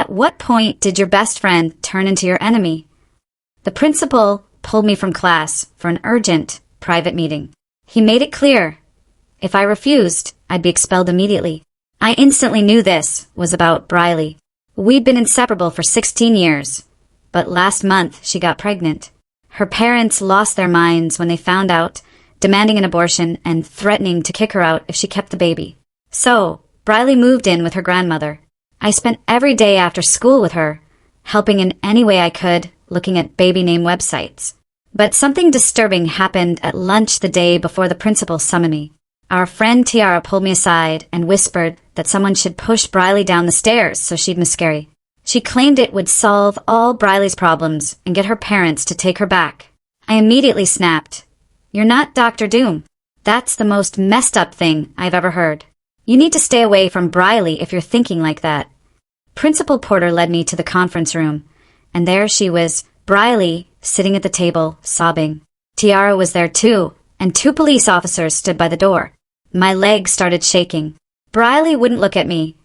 At what point did your best friend turn into your enemy? The principal pulled me from class for an urgent, private meeting. He made it clear, if I refused, I'd be expelled immediately. I instantly knew this was about Briley. We'd been inseparable for 16 years, but last month she got pregnant. Her parents lost their minds when they found out, demanding an abortion and threatening to kick her out if she kept the baby. So, Briley moved in with her grandmother. I spent every day after school with her, helping in any way I could, looking at baby name websites. But something disturbing happened at lunch the day before the principal summoned me. Our friend Tiara pulled me aside and whispered that someone should push Briley down the stairs so she'd miscarry. She claimed it would solve all Briley's problems and get her parents to take her back. I immediately snapped, "You're not Dr. Doom. That's the most messed up thing I've ever heard. You need to stay away from Briley if you're thinking like that." Principal Porter led me to the conference room, and there she was, Briley, sitting at the table, sobbing. Tiara was there too, and 2 police officers stood by the door. My legs started shaking. Briley wouldn't look at me,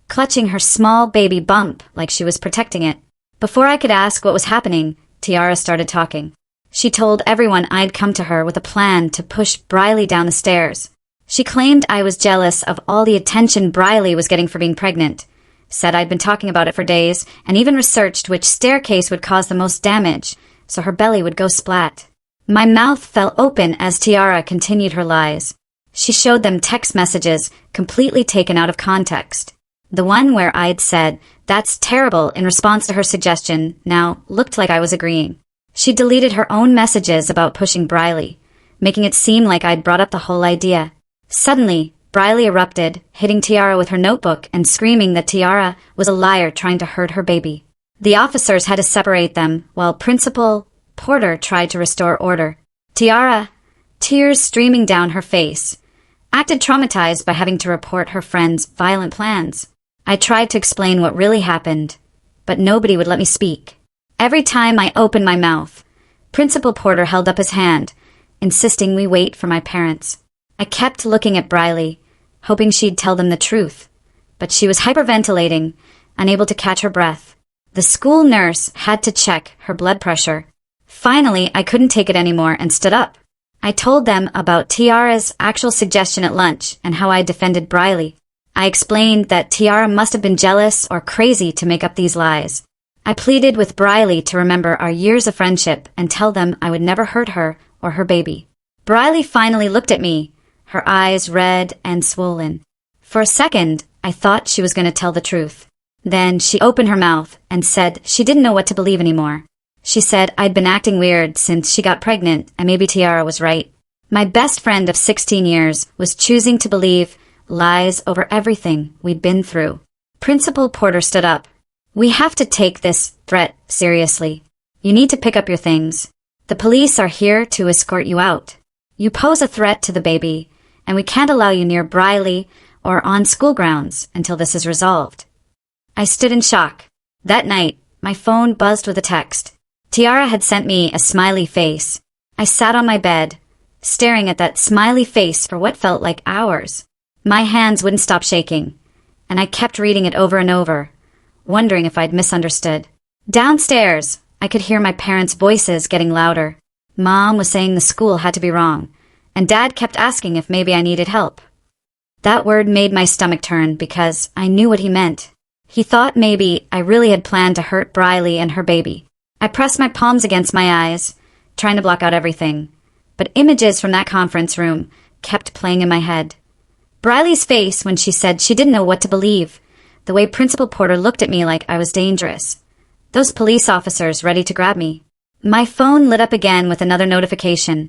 clutching her small baby bump like she was protecting it. Before I could ask what was happening, Tiara started talking. She told everyone I'd come to her with a plan to push Briley down the stairs. She claimed I was jealous of all the attention Briley was getting for being pregnant, said I'd been talking about it for days, and even researched which staircase would cause the most damage, so her belly would go splat. My mouth fell open as Tiara continued her lies. She showed them text messages completely taken out of context. The one where I'd said, "That's terrible," in response to her suggestion now looked like I was agreeing. She deleted her own messages about pushing Briley, making it seem like I'd brought up the whole idea. Suddenly, Briley erupted, hitting Tiara with her notebook and screaming that Tiara was a liar trying to hurt her baby. The officers had to separate them, while Principal Porter tried to restore order. Tiara, tears streaming down her face, acted traumatized by having to report her friend's violent plans. I tried to explain what really happened, but nobody would let me speak. Every time I opened my mouth, Principal Porter held up his hand, insisting we wait for my parents. I kept looking at Briley, hoping she'd tell them the truth, but she was hyperventilating, unable to catch her breath. The school nurse had to check her blood pressure. Finally, I couldn't take it anymore and stood up. I told them about Tiara's actual suggestion at lunch and how I defended Briley. I explained that Tiara must have been jealous or crazy to make up these lies. I pleaded with Briley to remember our years of friendship and tell them I would never hurt her or her baby. Briley finally looked at me, her eyes red and swollen. For a second, I thought she was going to tell the truth. Then she opened her mouth and said she didn't know what to believe anymore. She said I'd been acting weird since she got pregnant and maybe Tiara was right. My best friend of 16 years was choosing to believe lies over everything we'd been through. Principal Porter stood up. "We have to take this threat seriously. You need to pick up your things. The police are here to escort you out. You pose a threat to the baby, and we can't allow you near Briley or on school grounds until this is resolved." I stood in shock. That night, my phone buzzed with a text. Tiara had sent me a smiley face. I sat on my bed, staring at that smiley face for what felt like hours. My hands wouldn't stop shaking, and I kept reading it over and over, wondering if I'd misunderstood. Downstairs, I could hear my parents' voices getting louder. Mom was saying the school had to be wrong, and Dad kept asking if maybe I needed help. That word made my stomach turn because I knew what he meant. He thought maybe I really had planned to hurt Briley and her baby. I pressed my palms against my eyes, trying to block out everything, but images from that conference room kept playing in my head. Briley's face when she said she didn't know what to believe, the way Principal Porter looked at me like I was dangerous, those police officers ready to grab me. My phone lit up again with another notification,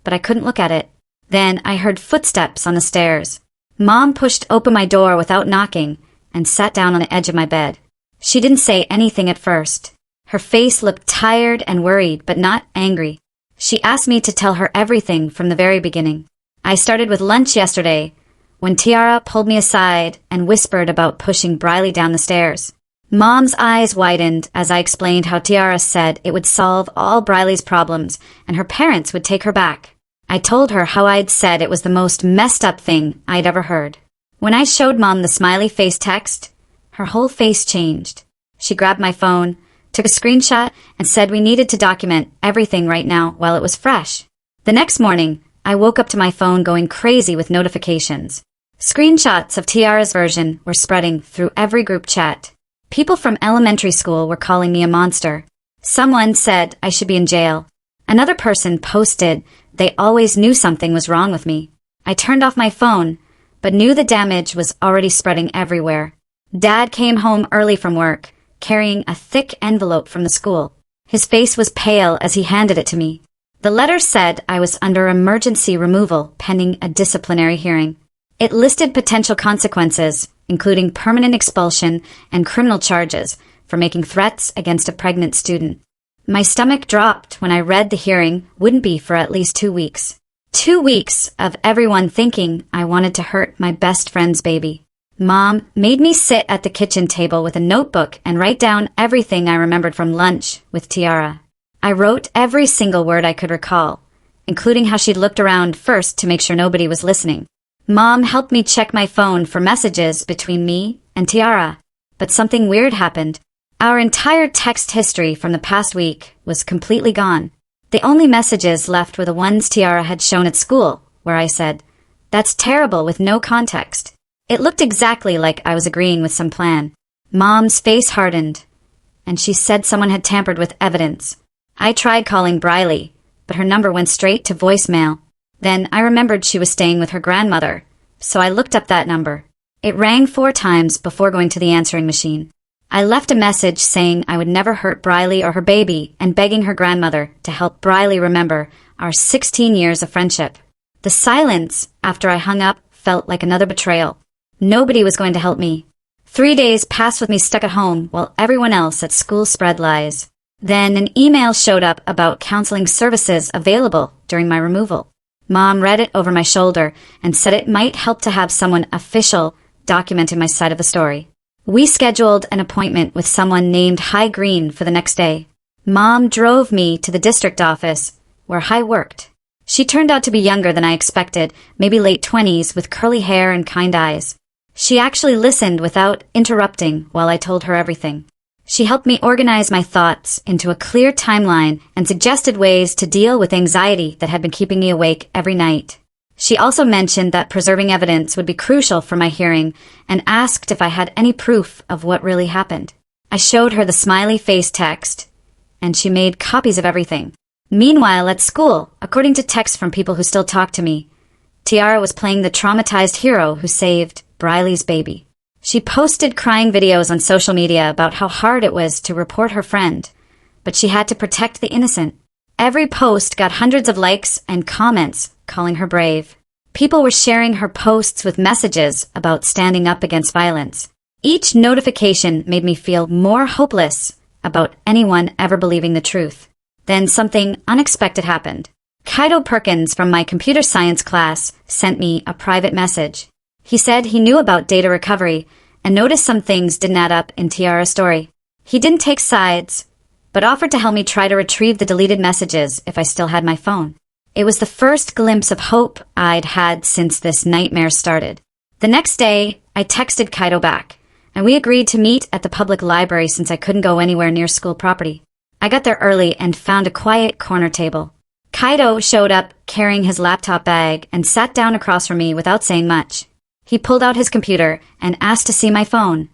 but I couldn't look at it. Then I heard footsteps on the stairs. Mom pushed open my door without knocking and sat down on the edge of my bed. She didn't say anything at first. Her face looked tired and worried, but not angry. She asked me to tell her everything from the very beginning. I started with lunch yesterday, when Tiara pulled me aside and whispered about pushing Briley down the stairs. Mom's eyes widened as I explained how Tiara said it would solve all Briley's problems and her parents would take her back. I told her how I'd said it was the most messed up thing I'd ever heard. When I showed Mom the smiley face text, her whole face changed. She grabbed my phone, took a screenshot, and said we needed to document everything right now while it was fresh. The next morning, I woke up to my phone going crazy with notifications. Screenshots of Tiara's version were spreading through every group chat. People from elementary school were calling me a monster. Someone said I should be in jail. Another person posted they always knew something was wrong with me. I turned off my phone, but knew the damage was already spreading everywhere. Dad came home early from work, carrying a thick envelope from the school. His face was pale as he handed it to me. The letter said I was under emergency removal pending a disciplinary hearing. It listed potential consequences, including permanent expulsion and criminal charges for making threats against a pregnant student. My stomach dropped when I read the hearing wouldn't be for at least 2 weeks. 2 weeks of everyone thinking I wanted to hurt my best friend's baby. Mom made me sit at the kitchen table with a notebook and write down everything I remembered from lunch with Tiara. I wrote every single word I could recall, including how she'd looked around first to make sure nobody was listening. Mom helped me check my phone for messages between me and Tiara, but something weird happened. Our entire text history from the past week was completely gone. The only messages left were the ones Tiara had shown at school, where I said, "That's terrible," with no context. It looked exactly like I was agreeing with some plan. Mom's face hardened, and she said someone had tampered with evidence. I tried calling Briley, but her number went straight to voicemail. Then I remembered she was staying with her grandmother, so I looked up that number. It rang 4 times before going to the answering machine. I left a message saying I would never hurt Briley or her baby and begging her grandmother to help Briley remember our 16 years of friendship. The silence after I hung up felt like another betrayal. Nobody was going to help me. 3 days passed with me stuck at home while everyone else at school spread lies. Then an email showed up about counseling services available during my removal. Mom read it over my shoulder and said it might help to have someone official documenting my side of the story. We scheduled an appointment with someone named Hi Green for the next day. Mom drove me to the district office where Hi worked. She turned out to be younger than I expected, maybe late 20s with curly hair and kind eyes. She actually listened without interrupting while I told her everything. She helped me organize my thoughts into a clear timeline and suggested ways to deal with anxiety that had been keeping me awake every night. She also mentioned that preserving evidence would be crucial for my hearing and asked if I had any proof of what really happened. I showed her the smiley face text, and she made copies of everything. Meanwhile, at school, according to texts from people who still talk to me, Tiara was playing the traumatized hero who saved Briley's baby. She posted crying videos on social media about how hard it was to report her friend, but she had to protect the innocent. Every post got hundreds of likes and comments calling her brave. People were sharing her posts with messages about standing up against violence. Each notification made me feel more hopeless about anyone ever believing the truth. Then something unexpected happened. Kaido Perkins from my computer science class sent me a private message. He said he knew about data recovery and noticed some things didn't add up in Tiara's story. He didn't take sides, but offered to help me try to retrieve the deleted messages if I still had my phone. It was the first glimpse of hope I'd had since this nightmare started. The next day, I texted Kaido back, and we agreed to meet at the public library since I couldn't go anywhere near school property. I got there early and found a quiet corner table. Kaido showed up carrying his laptop bag and sat down across from me without saying much. He pulled out his computer and asked to see my phone,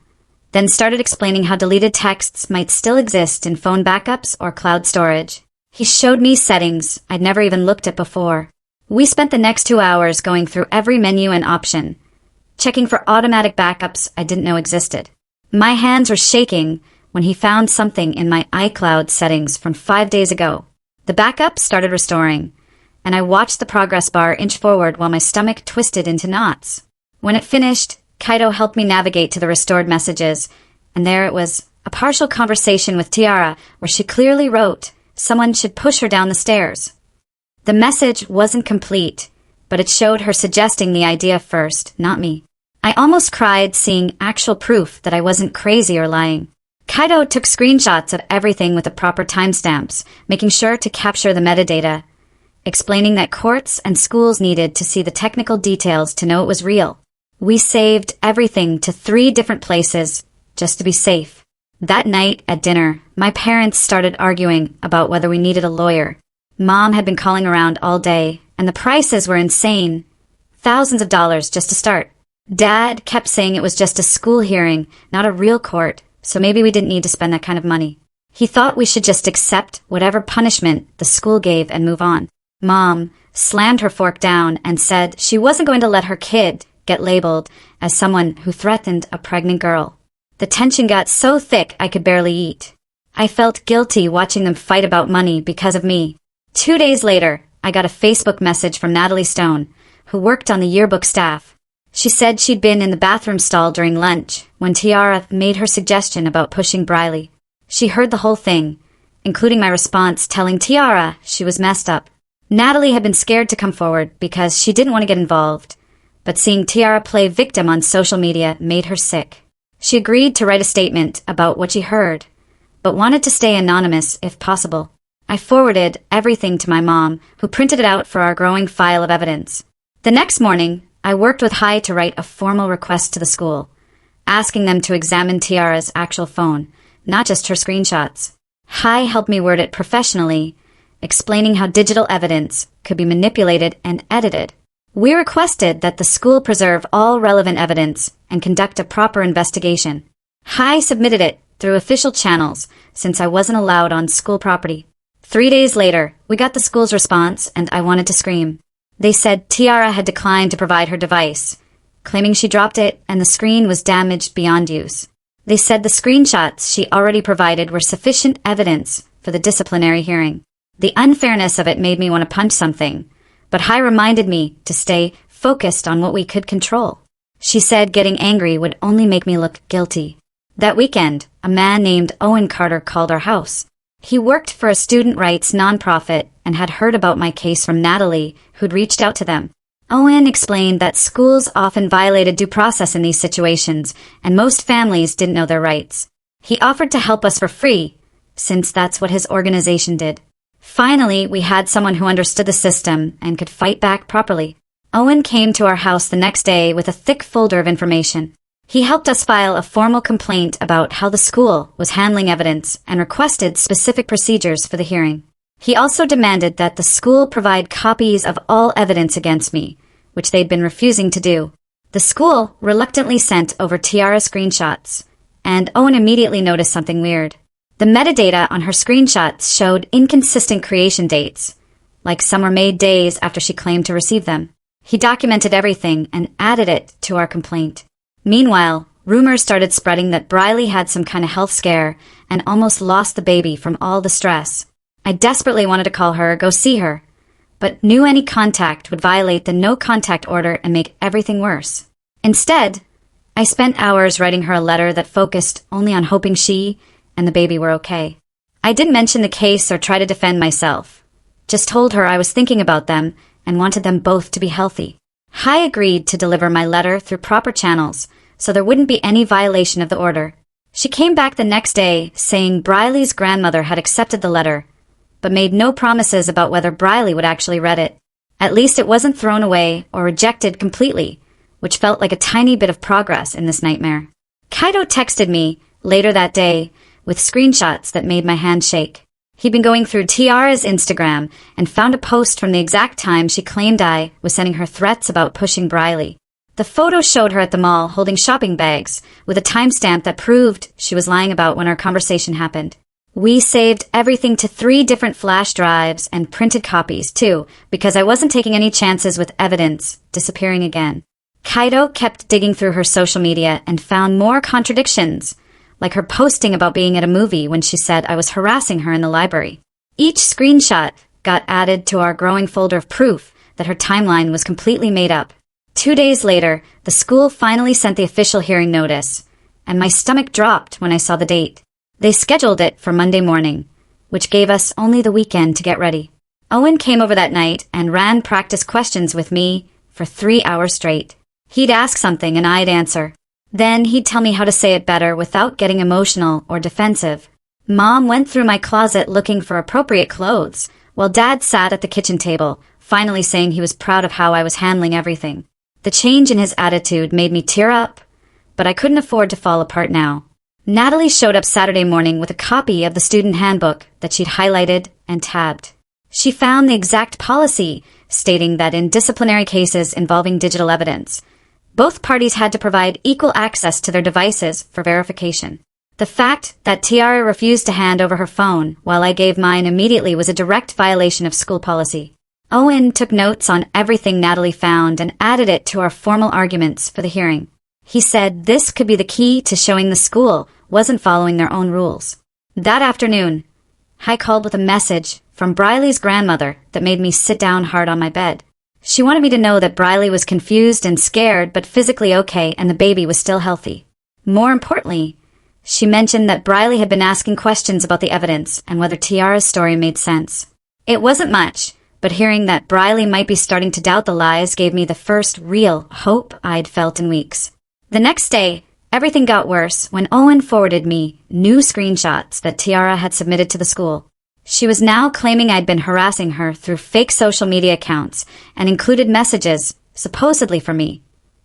then started explaining how deleted texts might still exist in phone backups or cloud storage. He showed me settings I'd never even looked at before. We spent the next 2 hours going through every menu and option, checking for automatic backups I didn't know existed. My hands were shaking when he found something in my iCloud settings from 5 days ago. The backup started restoring, and I watched the progress bar inch forward while my stomach twisted into knots. When it finished, Kaido helped me navigate to the restored messages, and there it was, a partial conversation with Tiara where she clearly wrote someone should push her down the stairs. The message wasn't complete, but it showed her suggesting the idea first, not me. I almost cried seeing actual proof that I wasn't crazy or lying. Kaido took screenshots of everything with the proper timestamps, making sure to capture the metadata, explaining that courts and schools needed to see the technical details to know it was real. We saved everything to 3 different places, just to be safe. That night at dinner, my parents started arguing about whether we needed a lawyer. Mom had been calling around all day, and the prices were insane. Thousands of dollars just to start. Dad kept saying it was just a school hearing, not a real court, so maybe we didn't need to spend that kind of money. He thought we should just accept whatever punishment the school gave and move on. Mom slammed her fork down and said she wasn't going to let her kid get labeled as someone who threatened a pregnant girl. The tension got so thick I could barely eat. I felt guilty watching them fight about money because of me. 2 days later, I got a Facebook message from Natalie Stone, who worked on the yearbook staff. She said she'd been in the bathroom stall during lunch when Tiara made her suggestion about pushing Briley. She heard the whole thing, including my response telling Tiara she was messed up. Natalie had been scared to come forward because she didn't want to get involved, but seeing Tiara play victim on social media made her sick. She agreed to write a statement about what she heard, but wanted to stay anonymous if possible. I forwarded everything to my mom, who printed it out for our growing file of evidence. The next morning, I worked with Hai to write a formal request to the school, asking them to examine Tiara's actual phone, not just her screenshots. Hai helped me word it professionally, explaining how digital evidence could be manipulated and edited. We requested that the school preserve all relevant evidence and conduct a proper investigation. Hai submitted it through official channels since I wasn't allowed on school property. 3 days later, we got the school's response and I wanted to scream. They said Tiara had declined to provide her device, claiming she dropped it and the screen was damaged beyond use. They said the screenshots she already provided were sufficient evidence for the disciplinary hearing. The unfairness of it made me want to punch something, but Hai reminded me to stay focused on what we could control. She said getting angry would only make me look guilty. That weekend, a man named Owen Carter called our house. He worked for a student rights nonprofit and had heard about my case from Natalie, who'd reached out to them. Owen explained that schools often violated due process in these situations, and most families didn't know their rights. He offered to help us for free, since that's what his organization did. Finally, we had someone who understood the system and could fight back properly. Owen came to our house the next day with a thick folder of information. He helped us file a formal complaint about how the school was handling evidence and requested specific procedures for the hearing. He also demanded that the school provide copies of all evidence against me, which they'd been refusing to do. The school reluctantly sent over Tiara screenshots, and Owen immediately noticed something weird. The metadata on her screenshots showed inconsistent creation dates, like some were made days after she claimed to receive them. He documented everything and added it to our complaint. Meanwhile, rumors started spreading that Briley had some kind of health scare and almost lost the baby from all the stress. I desperately wanted to call her, go see her, but knew any contact would violate the no-contact order and make everything worse. Instead, I spent hours writing her a letter that focused only on hoping she and the baby were okay. I didn't mention the case or try to defend myself, just told her I was thinking about them and wanted them both to be healthy. Hai agreed to deliver my letter through proper channels, so there wouldn't be any violation of the order. She came back the next day saying Briley's grandmother had accepted the letter, but made no promises about whether Briley would actually read it. At least it wasn't thrown away or rejected completely, which felt like a tiny bit of progress in this nightmare. Kaido texted me later that day with screenshots that made my hand shake. He'd been going through Tiara's Instagram and found a post from the exact time she claimed I was sending her threats about pushing Briley. The photo showed her at the mall holding shopping bags with a timestamp that proved she was lying about when our conversation happened. We saved everything to 3 different flash drives and printed copies, too, because I wasn't taking any chances with evidence disappearing again. Kaido kept digging through her social media and found more contradictions, like her posting about being at a movie when she said I was harassing her in the library. Each screenshot got added to our growing folder of proof that her timeline was completely made up. 2 days later, the school finally sent the official hearing notice, and my stomach dropped when I saw the date. They scheduled it for Monday morning, which gave us only the weekend to get ready. Owen came over that night and ran practice questions with me for 3 hours straight. He'd ask something and I'd answer. Then he'd tell me how to say it better without getting emotional or defensive. Mom went through my closet looking for appropriate clothes, while Dad sat at the kitchen table, finally saying he was proud of how I was handling everything. The change in his attitude made me tear up, but I couldn't afford to fall apart now. Natalie showed up Saturday morning with a copy of the student handbook that she'd highlighted and tabbed. She found the exact policy stating that in disciplinary cases involving digital evidence, both parties had to provide equal access to their devices for verification. The fact that Tiara refused to hand over her phone while I gave mine immediately was a direct violation of school policy. Owen took notes on everything Natalie found and added it to our formal arguments for the hearing. He said this could be the key to showing the school wasn't following their own rules. That afternoon, I called with a message from Briley's grandmother that made me sit down hard on my bed. She wanted me to know that Briley was confused and scared but physically okay and the baby was still healthy. More importantly, she mentioned that Briley had been asking questions about the evidence and whether Tiara's story made sense. It wasn't much, but hearing that Briley might be starting to doubt the lies gave me the first real hope I'd felt in weeks. The next day, everything got worse when Owen forwarded me new screenshots that Tiara had submitted to the school. She was now claiming I'd been harassing her through fake social media accounts and included messages, supposedly from me,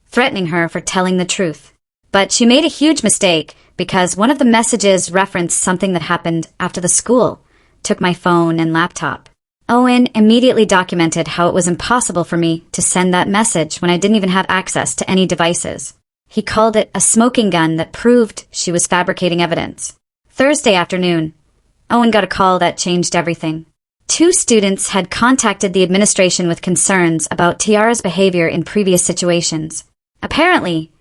threatening her for telling the truth. But she made a huge mistake because one of the messages referenced something that happened after the school took my phone and laptop. Owen immediately documented how it was impossible for me to send that message when I didn't even have access to any devices. He called it a smoking gun that proved she was fabricating evidence. Thursday afternoon, Owen got a call that changed everything. 2 students had contacted the administration with concerns about Tiara's behavior in previous situations. Apparently,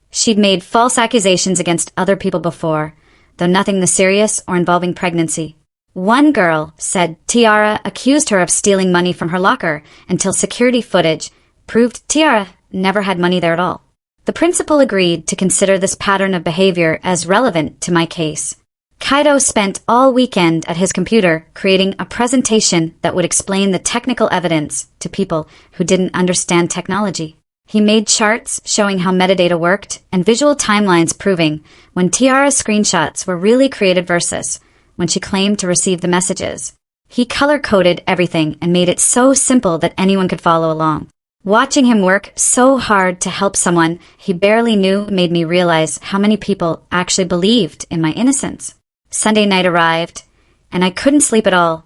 she'd made false accusations against other people before, though nothing this serious or involving pregnancy. One girl said Tiara accused her of stealing money from her locker until security footage proved Tiara never had money there at all. The principal agreed to consider this pattern of behavior as relevant to my case. Kaido spent all weekend at his computer creating a presentation that would explain the technical evidence to people who didn't understand technology. He made charts showing how metadata worked and visual timelines proving when Tiara's screenshots were really created versus when she claimed to receive the messages. He color-coded everything and made it so simple that anyone could follow along. Watching him work so hard to help someone he barely knew made me realize how many people actually believed in my innocence. Sunday night arrived, and I couldn't sleep at all,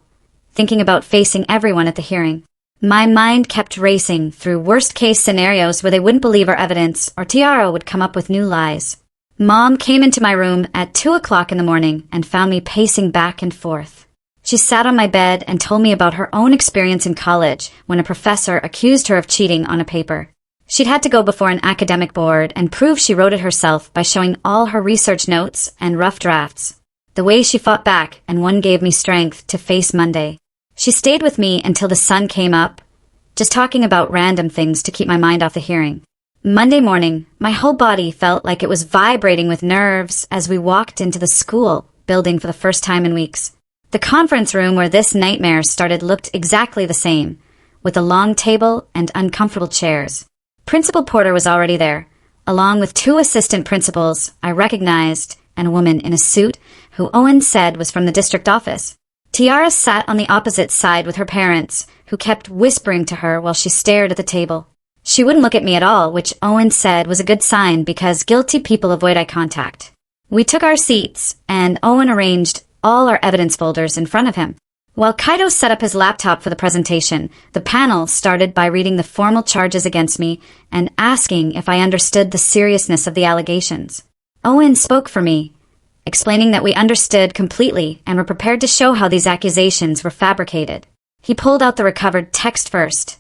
thinking about facing everyone at the hearing. My mind kept racing through worst-case scenarios where they wouldn't believe our evidence or Tiara would come up with new lies. Mom came into my room at 2 o'clock in the morning and found me pacing back and forth. She sat on my bed and told me about her own experience in college when a professor accused her of cheating on a paper. She'd had to go before an academic board and prove she wrote it herself by showing all her research notes and rough drafts. The way she fought back and one gave me strength to face Monday. She stayed with me until the sun came up, just talking about random things to keep my mind off the hearing. Monday morning, my whole body felt like it was vibrating with nerves as we walked into the school building for the first time in weeks. The conference room where this nightmare started looked exactly the same, with a long table and uncomfortable chairs. Principal Porter was already there, along with 2 assistant principals I recognized and a woman in a suit who Owen said was from the district office. Tiara sat on the opposite side with her parents, who kept whispering to her while she stared at the table. She wouldn't look at me at all, which Owen said was a good sign because guilty people avoid eye contact. We took our seats, and Owen arranged all our evidence folders in front of him. While Kaido set up his laptop for the presentation, the panel started by reading the formal charges against me and asking if I understood the seriousness of the allegations. Owen spoke for me, explaining that we understood completely and were prepared to show how these accusations were fabricated. He pulled out the recovered text first,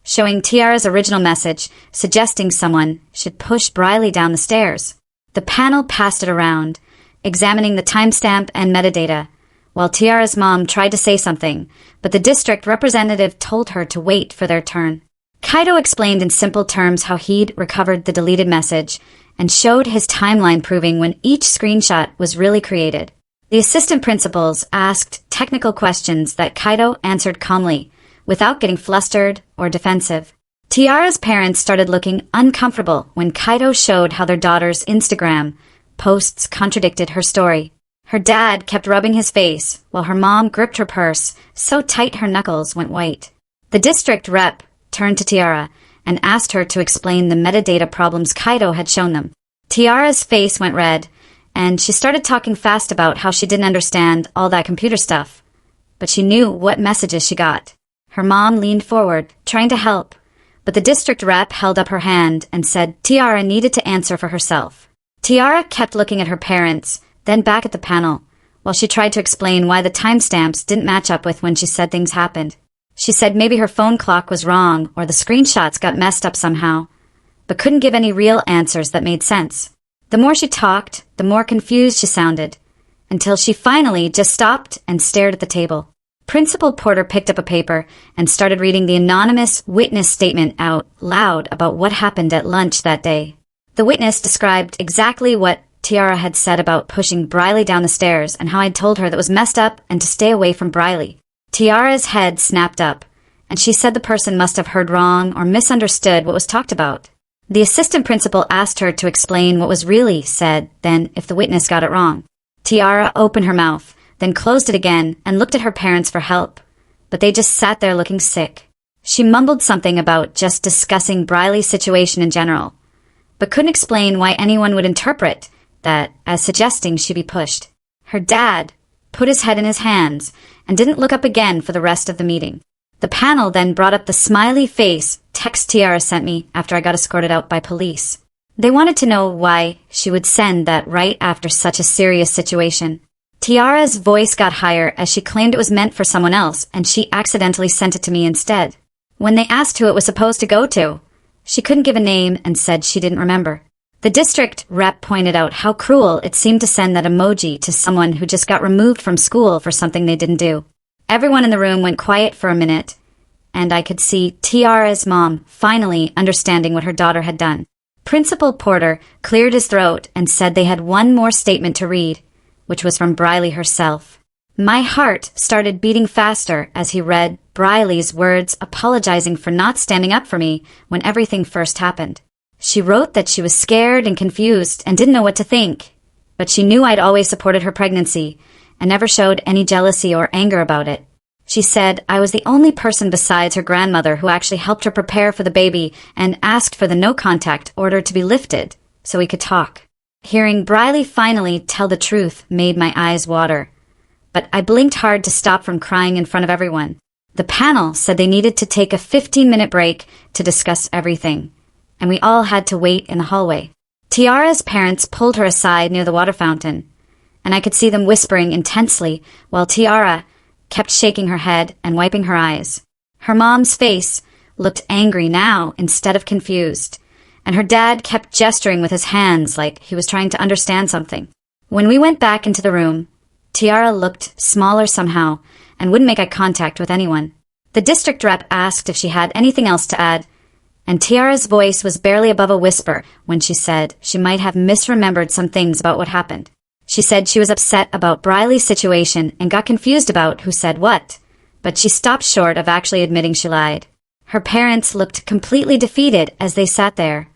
showing Tiara's original message suggesting someone should push Briley down the stairs. The panel passed it around, examining the timestamp and metadata, while Tiara's mom tried to say something, but the district representative told her to wait for their turn. Kaido explained in simple terms how he'd recovered the deleted message and showed his timeline proving when each screenshot was really created. The assistant principals asked technical questions that Kaido answered calmly, without getting flustered or defensive. Tiara's parents started looking uncomfortable when Kaido showed how their daughter's Instagram posts contradicted her story. Her dad kept rubbing his face, while her mom gripped her purse so tight her knuckles went white. The district rep turned to Tiara and asked her to explain the metadata problems Kaido had shown them. Tiara's face went red, and she started talking fast about how she didn't understand all that computer stuff. But she knew what messages she got. Her mom leaned forward, trying to help, but the district rep held up her hand and said Tiara needed to answer for herself. Tiara kept looking at her parents, then back at the panel, while she tried to explain why the timestamps didn't match up with when she said things happened. She said maybe her phone clock was wrong or the screenshots got messed up somehow, but couldn't give any real answers that made sense. The more she talked, the more confused she sounded, until she finally just stopped and stared at the table. Principal Porter picked up a paper and started reading the anonymous witness statement out loud about what happened at lunch that day. The witness described exactly what Tiara had said about pushing Briley down the stairs and how I'd told her that was messed up and to stay away from Briley. Tiara's head snapped up, and she said the person must have heard wrong or misunderstood what was talked about. The assistant principal asked her to explain what was really said, then if the witness got it wrong. Tiara opened her mouth, then closed it again and looked at her parents for help, but they just sat there looking sick. She mumbled something about just discussing Briley's situation in general, but couldn't explain why anyone would interpret that as suggesting she be pushed. Her dad put his head in his hands and didn't look up again for the rest of the meeting. The panel then brought up the smiley face text Tiara sent me after I got escorted out by police. They wanted to know why she would send that right after such a serious situation. Tiara's voice got higher as she claimed it was meant for someone else and she accidentally sent it to me instead. When they asked who it was supposed to go to, she couldn't give a name and said she didn't remember. The district rep pointed out how cruel it seemed to send that emoji to someone who just got removed from school for something they didn't do. Everyone in the room went quiet for a minute, and I could see Tiara's mom finally understanding what her daughter had done. Principal Porter cleared his throat and said they had one more statement to read, which was from Briley herself. My heart started beating faster as he read Briley's words apologizing for not standing up for me when everything first happened. She wrote that she was scared and confused and didn't know what to think, but she knew I'd always supported her pregnancy and never showed any jealousy or anger about it. She said I was the only person besides her grandmother who actually helped her prepare for the baby and asked for the no-contact order to be lifted so we could talk. Hearing Briley finally tell the truth made my eyes water, but I blinked hard to stop from crying in front of everyone. The panel said they needed to take a 15-minute break to discuss everything, and we all had to wait in the hallway. Tiara's parents pulled her aside near the water fountain, and I could see them whispering intensely while Tiara kept shaking her head and wiping her eyes. Her mom's face looked angry now instead of confused, and her dad kept gesturing with his hands like he was trying to understand something. When we went back into the room, Tiara looked smaller somehow and wouldn't make eye contact with anyone. The district rep asked if she had anything else to add, and Tiara's voice was barely above a whisper when she said she might have misremembered some things about what happened. She said she was upset about Briley's situation and got confused about who said what, but she stopped short of actually admitting she lied. Her parents looked completely defeated as they sat there,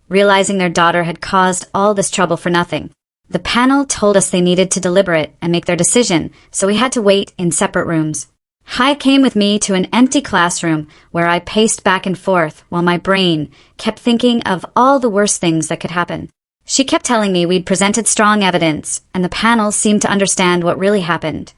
realizing their daughter had caused all this trouble for nothing. The panel told us they needed to deliberate and make their decision, so we had to wait in separate rooms. Hai came with me to an empty classroom where I paced back and forth while my brain kept thinking of all the worst things that could happen. She kept telling me we'd presented strong evidence and the panel seemed to understand what really happened,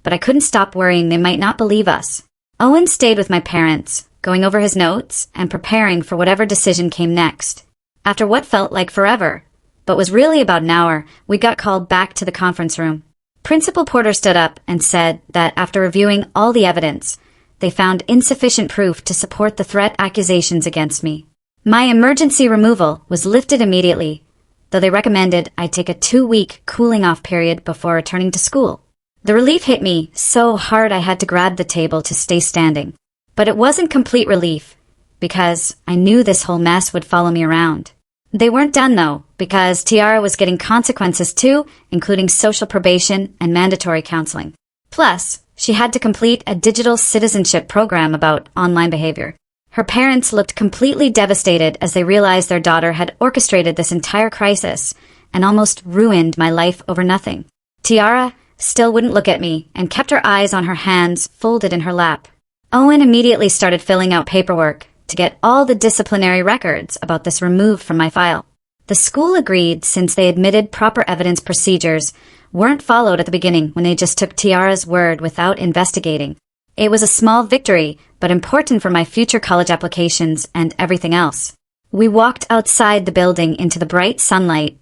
but I couldn't stop worrying they might not believe us. Owen stayed with my parents, going over his notes and preparing for whatever decision came next. After what felt like forever, but was really about an hour, we got called back to the conference room. Principal Porter stood up and said that after reviewing all the evidence, they found insufficient proof to support the threat accusations against me. My emergency removal was lifted immediately, though they recommended I take a 2-week cooling-off period before returning to school. The relief hit me so hard I had to grab the table to stay standing. But it wasn't complete relief, because I knew this whole mess would follow me around. They weren't done, though, because Tiara was getting consequences too, including social probation and mandatory counseling. Plus, she had to complete a digital citizenship program about online behavior. Her parents looked completely devastated as they realized their daughter had orchestrated this entire crisis and almost ruined my life over nothing. Tiara still wouldn't look at me and kept her eyes on her hands folded in her lap. Owen immediately started filling out paperwork to get all the disciplinary records about this removed from my file. The school agreed since they admitted proper evidence procedures weren't followed at the beginning when they just took Tiara's word without investigating. It was a small victory, but important for my future college applications and everything else. We walked outside the building into the bright sunlight,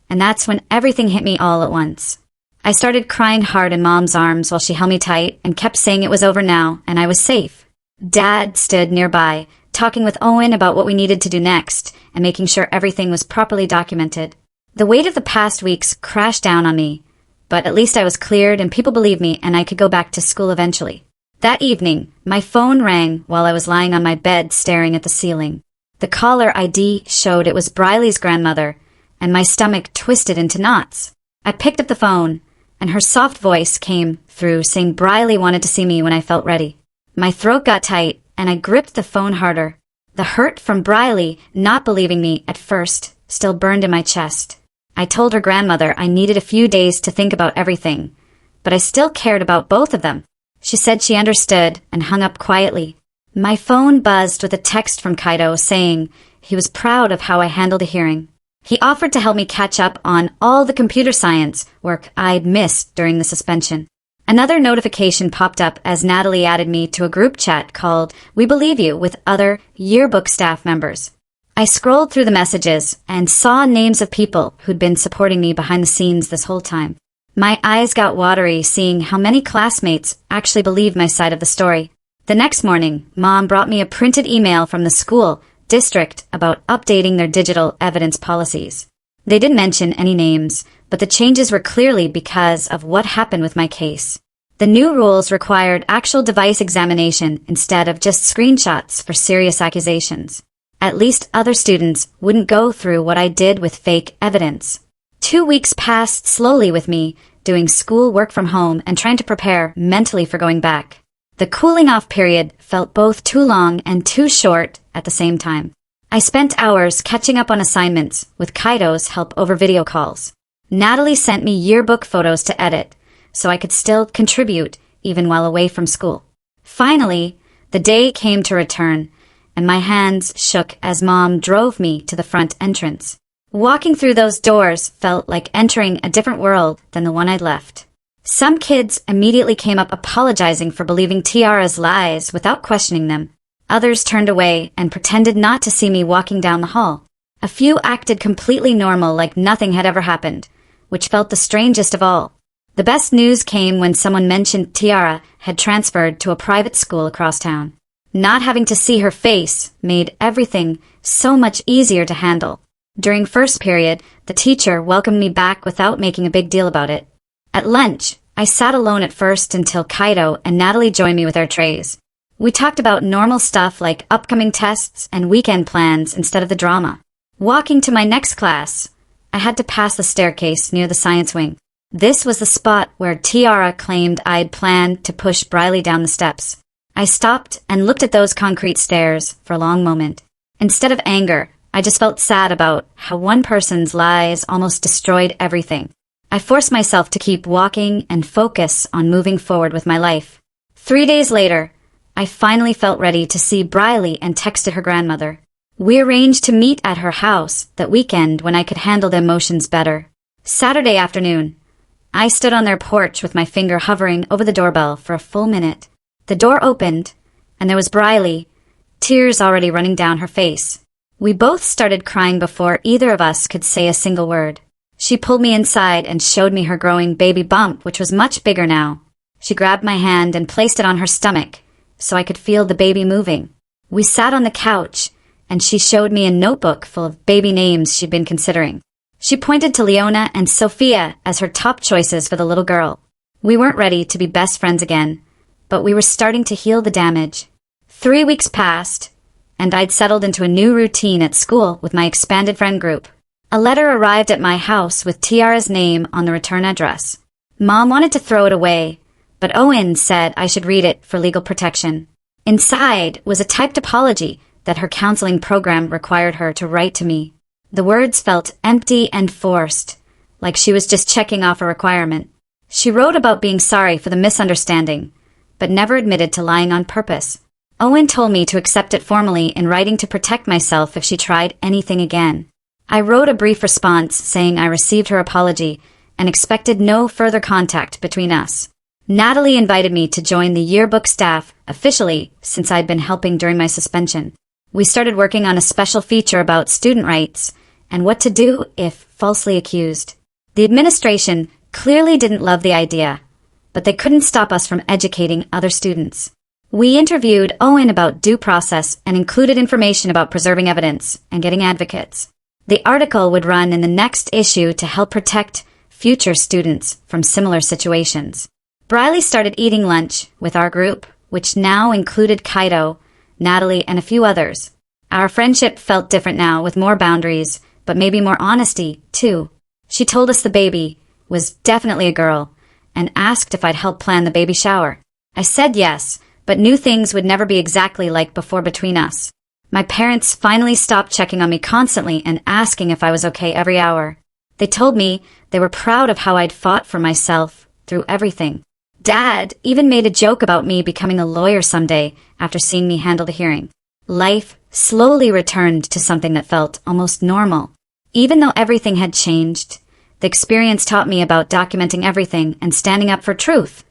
and that's when everything hit me all at once. I started crying hard in Mom's arms while she held me tight and kept saying it was over now and I was safe. Dad stood nearby, talking with Owen about what we needed to do next and making sure everything was properly documented. The weight of the past weeks crashed down on me, but at least I was cleared and people believed me and I could go back to school eventually. That evening, my phone rang while I was lying on my bed staring at the ceiling. The caller ID showed it was Briley's grandmother, and my stomach twisted into knots. I picked up the phone, and her soft voice came through saying Briley wanted to see me when I felt ready. My throat got tight, and I gripped the phone harder. The hurt from Briley not believing me at first still burned in my chest. I told her grandmother I needed a few days to think about everything, but I still cared about both of them. She said she understood and hung up quietly. My phone buzzed with a text from Kaito saying he was proud of how I handled a hearing. He offered to help me catch up on all the computer science work I'd missed during the suspension. Another notification popped up as Natalie added me to a group chat called We Believe You with other yearbook staff members. I scrolled through the messages and saw names of people who'd been supporting me behind the scenes this whole time. My eyes got watery seeing how many classmates actually believed my side of the story. The next morning, Mom brought me a printed email from the school district about updating their digital evidence policies. They didn't mention any names, but the changes were clearly because of what happened with my case. The new rules required actual device examination instead of just screenshots for serious accusations. At least other students wouldn't go through what I did with fake evidence. 2 weeks passed slowly with me, doing school work from home and trying to prepare mentally for going back. The cooling off period felt both too long and too short at the same time. I spent hours catching up on assignments with Kaito's help over video calls. Natalie sent me yearbook photos to edit, so I could still contribute even while away from school. Finally, the day came to return, and my hands shook as Mom drove me to the front entrance. Walking through those doors felt like entering a different world than the one I'd left. Some kids immediately came up apologizing for believing Tiara's lies without questioning them. Others turned away and pretended not to see me walking down the hall. A few acted completely normal like nothing had ever happened, which felt the strangest of all. The best news came when someone mentioned Tiara had transferred to a private school across town. Not having to see her face made everything so much easier to handle. During first period, the teacher welcomed me back without making a big deal about it. At lunch, I sat alone at first until Kaito and Natalie joined me with our trays. We talked about normal stuff like upcoming tests and weekend plans instead of the drama. Walking to my next class, I had to pass the staircase near the science wing. This was the spot where Tiara claimed I'd planned to push Briley down the steps. I stopped and looked at those concrete stairs for a long moment. Instead of anger, I just felt sad about how one person's lies almost destroyed everything. I forced myself to keep walking and focus on moving forward with my life. 3 days later, I finally felt ready to see Briley and texted her grandmother. We arranged to meet at her house that weekend when I could handle the emotions better. Saturday afternoon, I stood on their porch with my finger hovering over the doorbell for a full minute. The door opened, and there was Briley, tears already running down her face. We both started crying before either of us could say a single word. She pulled me inside and showed me her growing baby bump, which was much bigger now. She grabbed my hand and placed it on her stomach, so I could feel the baby moving. We sat on the couch, and she showed me a notebook full of baby names she'd been considering. She pointed to Leona and Sophia as her top choices for the little girl. We weren't ready to be best friends again, but we were starting to heal the damage. 3 weeks passed, and I'd settled into a new routine at school with my expanded friend group. A letter arrived at my house with Tiara's name on the return address. Mom wanted to throw it away, but Owen said I should read it for legal protection. Inside was a typed apology that her counseling program required her to write to me. The words felt empty and forced, like she was just checking off a requirement. She wrote about being sorry for the misunderstanding, but never admitted to lying on purpose. Owen told me to accept it formally in writing to protect myself if she tried anything again. I wrote a brief response saying I received her apology and expected no further contact between us. Natalie invited me to join the yearbook staff officially since I'd been helping during my suspension. We started working on a special feature about student rights and what to do if falsely accused. The administration clearly didn't love the idea, but they couldn't stop us from educating other students. We interviewed Owen about due process and included information about preserving evidence and getting advocates. The article would run in the next issue to help protect future students from similar situations. Briley started eating lunch with our group, which now included Kaito, Natalie, and a few others. Our friendship felt different now, with more boundaries, but maybe more honesty, too. She told us the baby was definitely a girl and asked if I'd help plan the baby shower. I said yes, but knew things would never be exactly like before between us. My parents finally stopped checking on me constantly and asking if I was okay every hour. They told me they were proud of how I'd fought for myself through everything. Dad even made a joke about me becoming a lawyer someday after seeing me handle the hearing. Life slowly returned to something that felt almost normal. Even though everything had changed, the experience taught me about documenting everything and standing up for truth,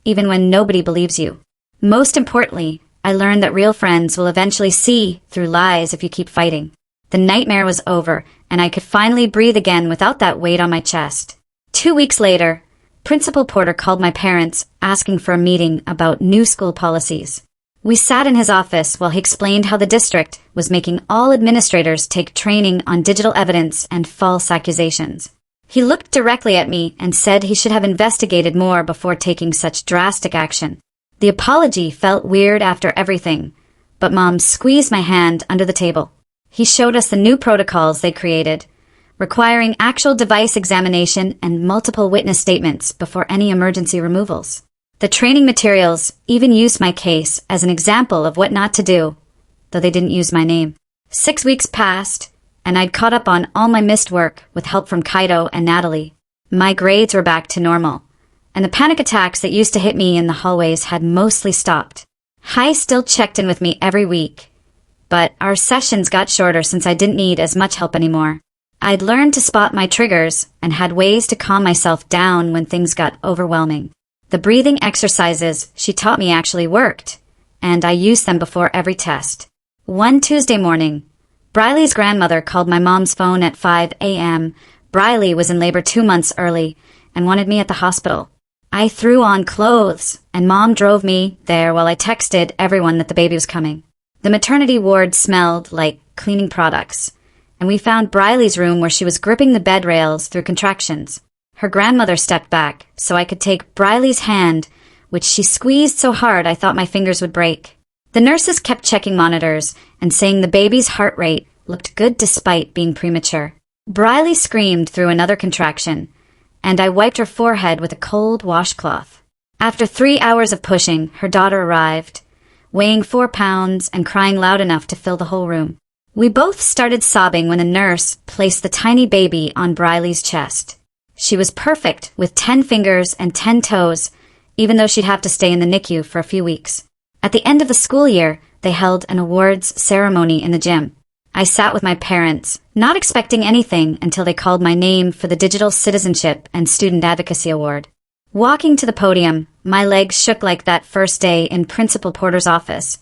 even when nobody believes you. Most importantly, I learned that real friends will eventually see through lies if you keep fighting. The nightmare was over, and I could finally breathe again without that weight on my chest. 2 weeks later, Principal Porter called my parents, asking for a meeting about new school policies. We sat in his office while he explained how the district was making all administrators take training on digital evidence and false accusations. He looked directly at me and said he should have investigated more before taking such drastic action. The apology felt weird after everything, but Mom squeezed my hand under the table. He showed us the new protocols they created, requiring actual device examination and multiple witness statements before any emergency removals. The training materials even used my case as an example of what not to do, though they didn't use my name. 6 weeks passed, and I'd caught up on all my missed work with help from Kaito and Natalie. My grades were back to normal, and the panic attacks that used to hit me in the hallways had mostly stopped. Hai still checked in with me every week, but our sessions got shorter since I didn't need as much help anymore. I'd learned to spot my triggers and had ways to calm myself down when things got overwhelming. The breathing exercises she taught me actually worked, and I used them before every test. One Tuesday morning, Briley's grandmother called my mom's phone at 5 a.m. Briley was in labor 2 months early and wanted me at the hospital. I threw on clothes, and Mom drove me there while I texted everyone that the baby was coming. The maternity ward smelled like cleaning products, and we found Briley's room where she was gripping the bed rails through contractions. Her grandmother stepped back so I could take Briley's hand, which she squeezed so hard I thought my fingers would break. The nurses kept checking monitors and saying the baby's heart rate looked good despite being premature. Briley screamed through another contraction, and I wiped her forehead with a cold washcloth. After 3 hours of pushing, her daughter arrived, weighing 4 pounds and crying loud enough to fill the whole room. We both started sobbing when the nurse placed the tiny baby on Briley's chest. She was perfect, with 10 fingers and 10 toes, even though she'd have to stay in the NICU for a few weeks. At the end of the school year, they held an awards ceremony in the gym. I sat with my parents, not expecting anything until they called my name for the Digital Citizenship and Student Advocacy Award. Walking to the podium, my legs shook like that first day in Principal Porter's office,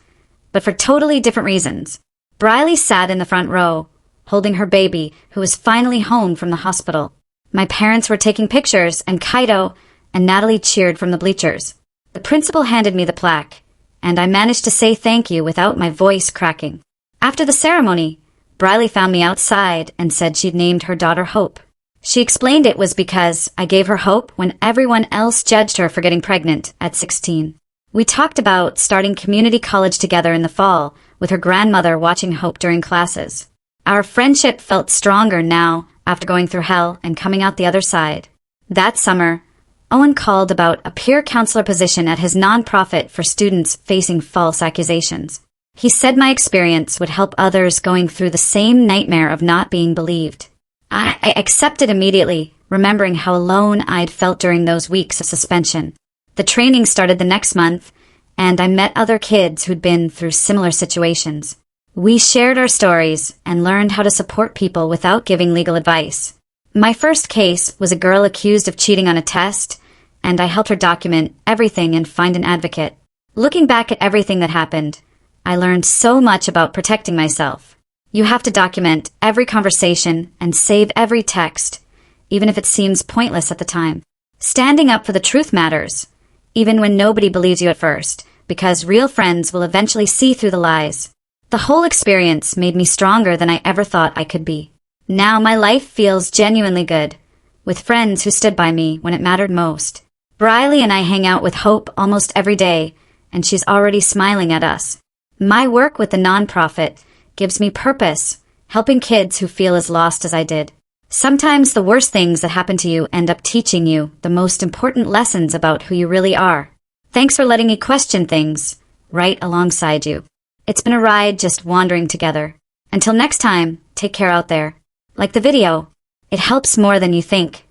but for totally different reasons. Briley sat in the front row, holding her baby, who was finally home from the hospital. My parents were taking pictures, and Kaito and Natalie cheered from the bleachers. The principal handed me the plaque, and I managed to say thank you without my voice cracking. After the ceremony, Briley found me outside and said she'd named her daughter Hope. She explained it was because I gave her hope when everyone else judged her for getting pregnant at 16. We talked about starting community college together in the fall, with her grandmother watching Hope during classes. Our friendship felt stronger now after going through hell and coming out the other side. That summer, Owen called about a peer counselor position at his nonprofit for students facing false accusations. He said my experience would help others going through the same nightmare of not being believed. I accepted immediately, remembering how alone I'd felt during those weeks of suspension. The training started the next month, and I met other kids who'd been through similar situations. We shared our stories and learned how to support people without giving legal advice. My first case was a girl accused of cheating on a test, and I helped her document everything and find an advocate. Looking back at everything that happened, I learned so much about protecting myself. You have to document every conversation and save every text, even if it seems pointless at the time. Standing up for the truth matters, even when nobody believes you at first, because real friends will eventually see through the lies. The whole experience made me stronger than I ever thought I could be. Now my life feels genuinely good, with friends who stood by me when it mattered most. Briley and I hang out with Hope almost every day, and she's already smiling at us. My work with the nonprofit gives me purpose, helping kids who feel as lost as I did. Sometimes the worst things that happen to you end up teaching you the most important lessons about who you really are. Thanks for letting me question things right alongside you. It's been a ride just wandering together. Until next time, take care out there. Like the video, it helps more than you think.